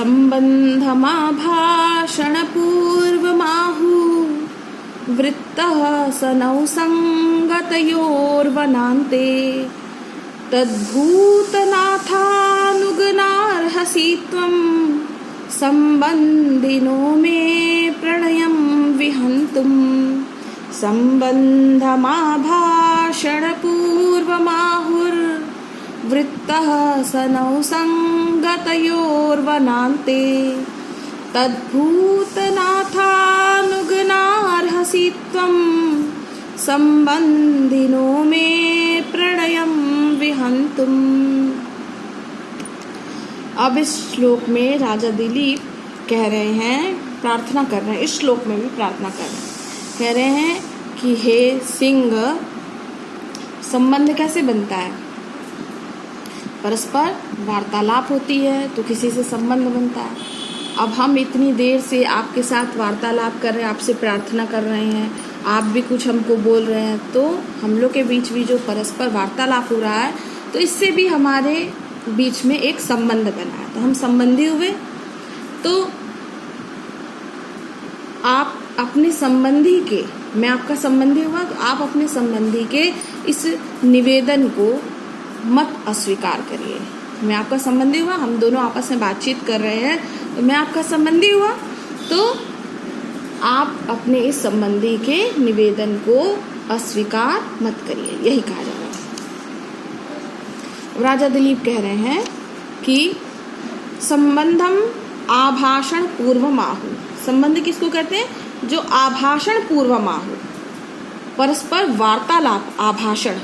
सम्बन्धमाभाषणपूर्वमाहु वृत्तः स नौ सङ्गतयोर्वनान्ते तद्भूतनाथानुगुणार्हसि त्वं सम्बन्धिनो मे प्रणयं विहन्तुम् सम्बन्धमाभाषणपूर्वमाहुर्वृत्तः स नौ सङ्गतयोर्वनान्ते तद्भूतनाथानुगुणार्हसि त्वं सम्बन्धिनो मे प्रणयं विहन्तुम्। अब इस श्लोक में राजा दिलीप कह रहे हैं, प्रार्थना कर रहे हैं, इस श्लोक में भी प्रार्थना कर रहे हैं, कह रहे हैं कि हे सिंह, संबंध कैसे बनता है? परस्पर वार्तालाप होती है तो किसी से संबंध बनता है। अब हम इतनी देर से आपके साथ वार्तालाप कर रहे हैं, आपसे प्रार्थना कर रहे हैं, आप भी कुछ हमको बोल रहे हैं, तो हम लोग के बीच भी जो परस्पर वार्तालाप हो रहा है तो इससे भी हमारे बीच में एक संबंध बना है, तो हम संबंधी हुए। तो आप अपने संबंधी के, मैं आपका संबंधी हुआ तो आप अपने संबंधी के इस निवेदन को मत अस्वीकार करिए। मैं आपका संबंधी हुआ, हम दोनों आपस में बातचीत कर रहे हैं, तो मैं आपका संबंधी हुआ, तो आप अपने इस संबंधी के निवेदन को अस्वीकार मत करिए, यही कहा जा रहा है। राजा दिलीप कह रहे हैं कि संबंधम आभाषण पूर्वमाहु। संबंध किसको कहते हैं? जो आभाषण पूर्वमाहु, परस्पर वार्तालाप, आभाषण,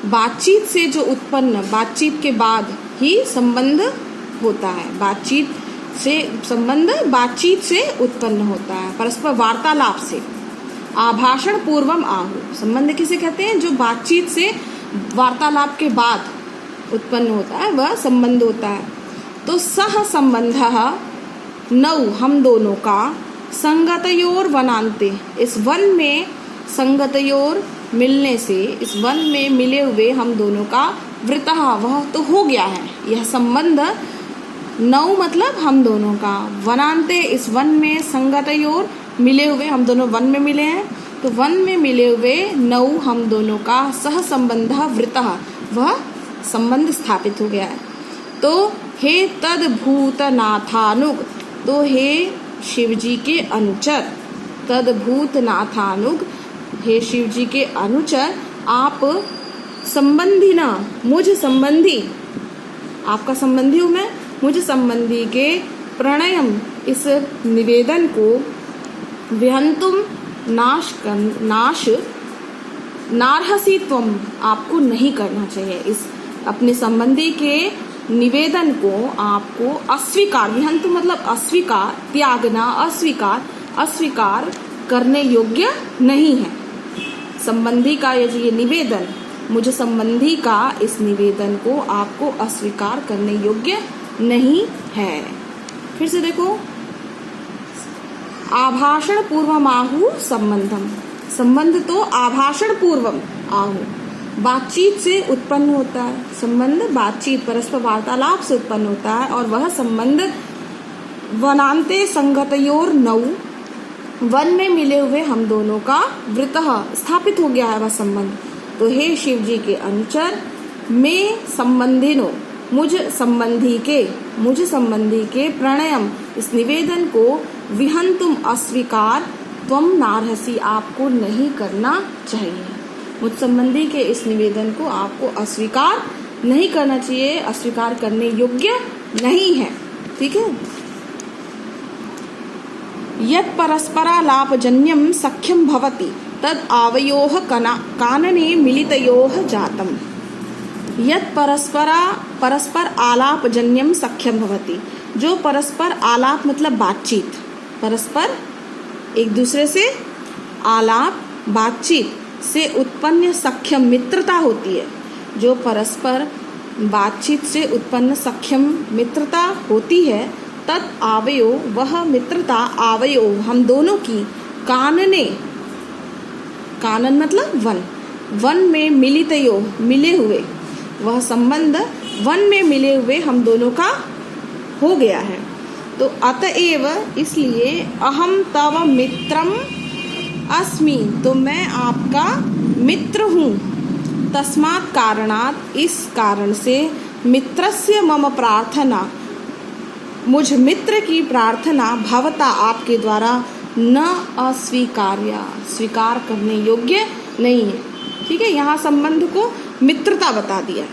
बातचीत से जो उत्पन्न, बातचीत के बाद ही संबंध होता है। बातचीत से उत्पन्न होता है, परस्पर वार्तालाप से। आभाषण पूर्वम आहु, संबंध किसे कहते हैं? जो बातचीत से, वार्तालाप के बाद उत्पन्न होता है, वह संबंध होता है। तो सह संबंधः नौ, हम दोनों का, संगतयोर वनान्ते, इस वन में संगतयोर मिलने से, इस वन में मिले हुए हम दोनों का, वृतः वह तो हो गया है यह संबंध। नौ मतलब हम दोनों का, वनान्ते इस वन में, संगतयोर मिले हुए, हम दोनों वन में मिले हैं, तो वन में मिले हुए नौ हम दोनों का सह संबंध वृतः, वह संबंध स्थापित हो गया है। तो हे तद्भूतनाथानुग, तो हे शिवजी के अनुचर, तद्भूतनाथानुग, हे शिवजी के अनुचर, आप संबंधी ना, मुझ संबंधी, आपका संबंधी हूँ मैं, मुझ संबंधी के प्रणयम, इस निवेदन को, विहंतुम नाश नार्हसि त्वम, आपको नहीं करना चाहिए। इस अपने संबंधी के निवेदन को आपको अस्वीकार, विहंतुम मतलब अस्वीकार, त्यागना, अस्वीकार करने योग्य नहीं है। संबंधी का ये निवेदन, मुझे संबंधी का इस निवेदन को आपको अस्वीकार करने योग्य नहीं है। फिर से देखो, आभाषण पूर्वमाहु संबंधम, संबंध तो आभाषण पूर्वम आहु, बातचीत से उत्पन्न होता है। संबंध बातचीत, परस्पर वार्तालाप से उत्पन्न होता है, और वह संबंध वनान्ते संगतयोर नौ, वन में मिले हुए हम दोनों का, वृतः स्थापित हो गया है वह संबंध। तो हे शिव जी के अनुचर, में संबंधिनो, मुझ संबंधी के प्रणयम, इस निवेदन को, विहंतुम अस्वीकार, त्वम नार्हसि, आपको नहीं करना चाहिए। मुझ संबंधी के इस निवेदन को आपको अस्वीकार नहीं करना चाहिए, अस्वीकार करने योग्य नहीं है। ठीक है। यत् परस्परालापजन्यं सख्यं भवति तद आवयोः कानने मिलितयोः जातम्। यत् परस्पर आलापजन्यम सख्यम भवति, जो परस्पर आलाप मतलब बातचीत, परस्पर एक दूसरे से आलाप, बातचीत से उत्पन्न सख्यम, मित्रता होती है। जो परस्पर बातचीत से उत्पन्न सख्यम मित्रता होती है, तत् आवयो, वह मित्रता, आवयो हम दोनों की, कानने, कानन मतलब वन, वन में मिलितयो मिले हुए, वह संबंध वन में मिले हुए हम दोनों का हो गया है। तो अतएव इसलिए अहम तव मित्रम अस्मि, तो मैं आपका मित्र हूँ। तस्मात् कारणात्, इस कारण से, मित्रस्य मम प्रार्थना, मुझ मित्र की प्रार्थना, भवता आपके द्वारा, न अस्वीकार्या, स्वीकार करने योग्य नहीं है। ठीक है, यहाँ संबंध को मित्रता बता दिया।